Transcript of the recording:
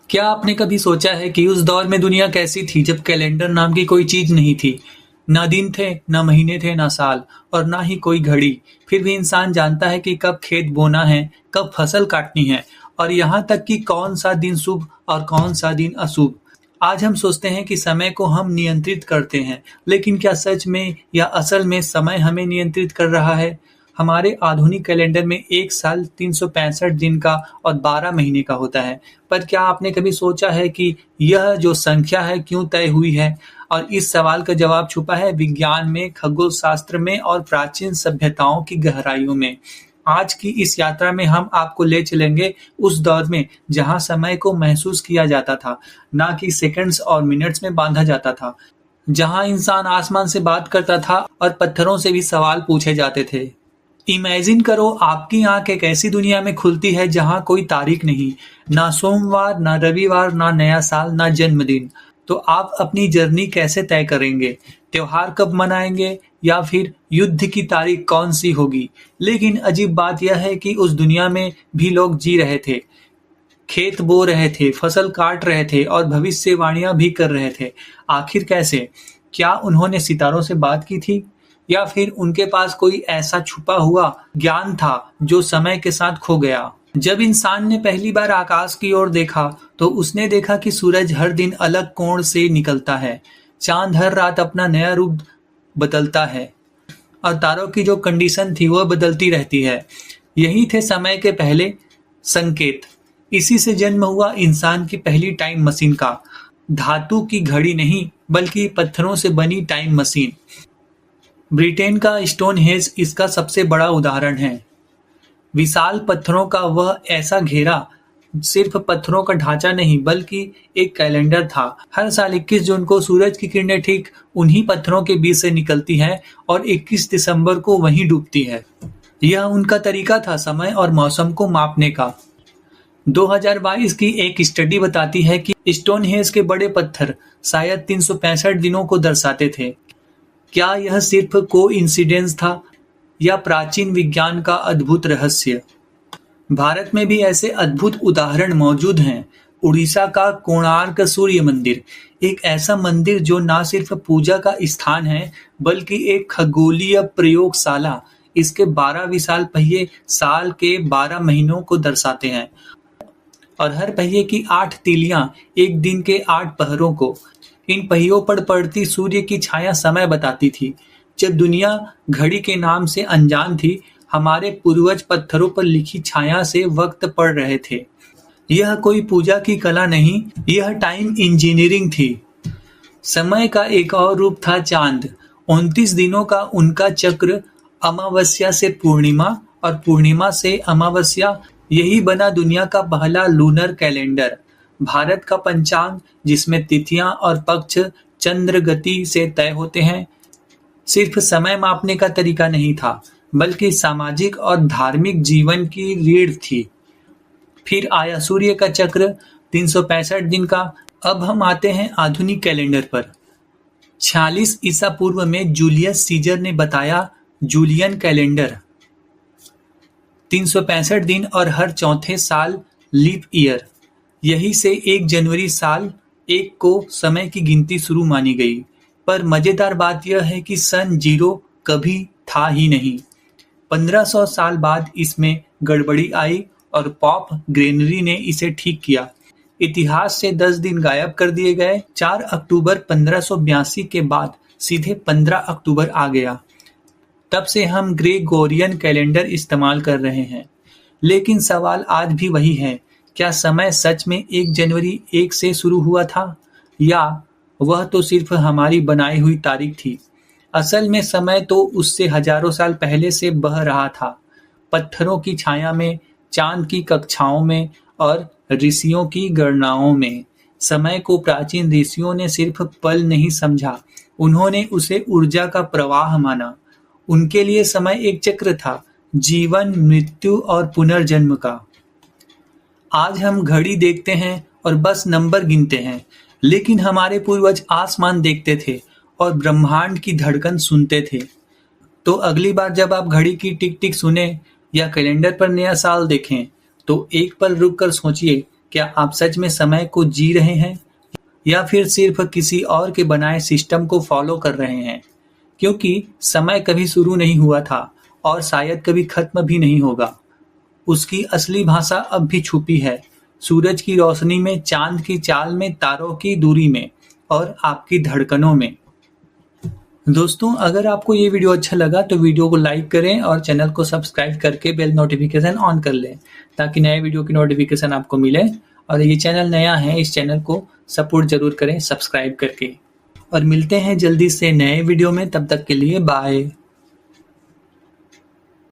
क्या आपने कभी सोचा है कि उस दौर में दुनिया कैसी थी जब कैलेंडर नाम की कोई चीज नहीं थी? ना दिन थे, ना महीने थे, ना साल और ना ही कोई घड़ी। फिर भी इंसान जानता है कि कब खेत बोना है, कब फसल काटनी है और यहाँ तक कि कौन सा दिन शुभ और कौन सा दिन अशुभ। आज हम सोचते हैं कि समय को हम नियंत्रित करते हैं, लेकिन क्या सच में या असल में समय हमें नियंत्रित कर रहा है? हमारे आधुनिक कैलेंडर में एक साल 365 दिन का और 12 महीने का होता है। पर क्या आपने कभी सोचा है कि यह जो संख्या है क्यों तय हुई है? और इस सवाल का जवाब छुपा है विज्ञान में, खगोल शास्त्र में और प्राचीन सभ्यताओं की गहराइयों में। आज की इस यात्रा में हम आपको ले चलेंगे उस दौर में जहां समय को महसूस किया जाता था, ना कि सेकंड्स और मिनट्स में बांधा जाता था। जहां इंसान आसमान से बात करता था और पत्थरों से भी सवाल पूछे जाते थे। इमेजिन करो आपकी आंख एक ऐसी दुनिया में खुलती है जहां कोई तारीख नहीं, ना सोमवार, ना रविवार, ना नया साल, ना जन्मदिन। तो आप अपनी जर्नी कैसे तय करेंगे? त्योहार कब मनाएंगे या फिर युद्ध की तारीख कौन सी होगी? लेकिन अजीब बात यह है कि उस दुनिया में भी लोग जी रहे थे, खेत बो रहे थे, फसल काट रहे थे और भविष्यवाणियां भी कर रहे थे। आखिर कैसे? क्या उन्होंने सितारों से बात की थी? या फिर उनके पास कोई ऐसा छुपा हुआ ज्ञान था जो समय के साथ खो गया? जब इंसान ने पहली बार आकाश की ओर देखा, तो उसने देखा कि सूरज हर दिन अलग कोण से निकलता है, चांद हर रात अपना नया रूप बदलता है और तारों की जो कंडीशन थी वह बदलती रहती है। यही थे समय के पहले संकेत। इसी से जन्म हुआ इंसान की पहली टाइम मशीन का। धातु की घड़ी नहीं, बल्कि पत्थरों से बनी टाइम मशीन। ब्रिटेन का स्टोनहेंज इसका सबसे बड़ा उदाहरण है। विशाल पत्थरों का वह ऐसा घेरा सिर्फ पत्थरों का ढांचा नहीं बल्कि एक कैलेंडर था। हर साल 21 जून को सूरज की किरणें ठीक उन्हीं पत्थरों के बीच से निकलती हैं और 21 दिसंबर को वहीं डूबती है। यह उनका तरीका था समय और मौसम को मापने का। 2022 की एक स्टडी बताती है कि स्टोनहेंज के बड़े पत्थर शायद 365 दिनों को दर्शाते थे। क्या यह सिर्फ कोइंसिडेंस था या प्राचीन विज्ञान का अद्भुत रहस्य? भारत में भी ऐसे अद्भुत उदाहरण मौजूद हैं। उड़ीसा का कोणार्क सूर्य मंदिर एक ऐसा मंदिर जो न सिर्फ पूजा का स्थान है बल्कि एक खगोलीय प्रयोगशाला। इसके 12 विशाल पहिए साल के 12 महीनों को दर्शाते हैं और हर पहिए की 8 तीलियां एक दिन के 8 पहरों को। इन पहियों पर पड़ती सूर्य की छाया समय बताती थी। जब दुनिया घड़ी के नाम से अनजान थी, हमारे पूर्वज पत्थरों पर लिखी छाया से वक्त पढ़ रहे थे। यह कोई पूजा की कला नहीं, यह टाइम इंजीनियरिंग थी। समय का एक और रूप था चांद। 29 दिनों का उनका चक्र, अमावस्या से पूर्णिमा और पूर्णिमा से अमावस्या, यही बना दुनिया का पहला लूनर कैलेंडर। भारत का पंचांग, जिसमें तिथियां और पक्ष चंद्र गति से तय होते हैं, सिर्फ समय मापने का तरीका नहीं था बल्कि सामाजिक और धार्मिक जीवन की रीढ़ थी। फिर आया सूर्य का चक्र, 365 दिन का। अब हम आते हैं आधुनिक कैलेंडर पर। 46 ईसा पूर्व में जूलियस सीजर ने बताया जूलियन कैलेंडर, 365 दिन और हर चौथे साल लीप ईयर। यही से 1 जनवरी साल 1 को समय की गिनती शुरू मानी गई। पर मजेदार बात यह है कि सन 0 कभी था ही नहीं। 1500 साल बाद इसमें गड़बड़ी आई और पॉप ग्रेनरी ने इसे ठीक किया। इतिहास से 10 दिन गायब कर दिए गए। 4 अक्टूबर 1582 के बाद सीधे 15 अक्टूबर आ गया। तब से हम ग्रेगोरियन कैलेंडर इस्तेमाल कर रहे हैं। लेकिन सवाल आज भी वही है, क्या समय सच में 1 जनवरी 1 से शुरू हुआ था या वह तो सिर्फ हमारी बनाई हुई तारीख थी? असल में समय तो उससे हजारों साल पहले से बह रहा था। पत्थरों की छाया में, चांद की कक्षाओं में और ऋषियों की गणनाओं में। समय को प्राचीन ऋषियों ने सिर्फ पल नहीं समझा, उन्होंने उसे ऊर्जा का प्रवाह माना। उनके लिए समय एक चक्र था, जीवन, मृत्यु और पुनर्जन्म का। आज हम घड़ी देखते हैं और बस नंबर गिनते हैं, लेकिन हमारे पूर्वज आसमान देखते थे और ब्रह्मांड की धड़कन सुनते थे। तो अगली बार जब आप घड़ी की टिक टिक सुने या कैलेंडर पर नया साल देखें, तो एक पल रुक कर सोचिए क्या आप सच में समय को जी रहे हैं या फिर सिर्फ किसी और के बनाए सिस्टम को फॉलो कर रहे हैं? क्योंकि समय कभी शुरू नहीं हुआ था और शायद कभी खत्म भी नहीं होगा। उसकी असली भाषा अब भी छुपी है, सूरज की रोशनी में, चांद की चाल में, तारों की दूरी में और आपकी धड़कनों में। दोस्तों, अगर आपको ये वीडियो अच्छा लगा तो वीडियो को लाइक करें और चैनल को सब्सक्राइब करके बेल नोटिफिकेशन ऑन कर लें ताकि नए वीडियो की नोटिफिकेशन आपको मिले। और ये चैनल नया है, इस चैनल को सपोर्ट जरूर करें सब्सक्राइब करके। और मिलते हैं जल्दी से नए वीडियो में, तब तक के लिए बाय।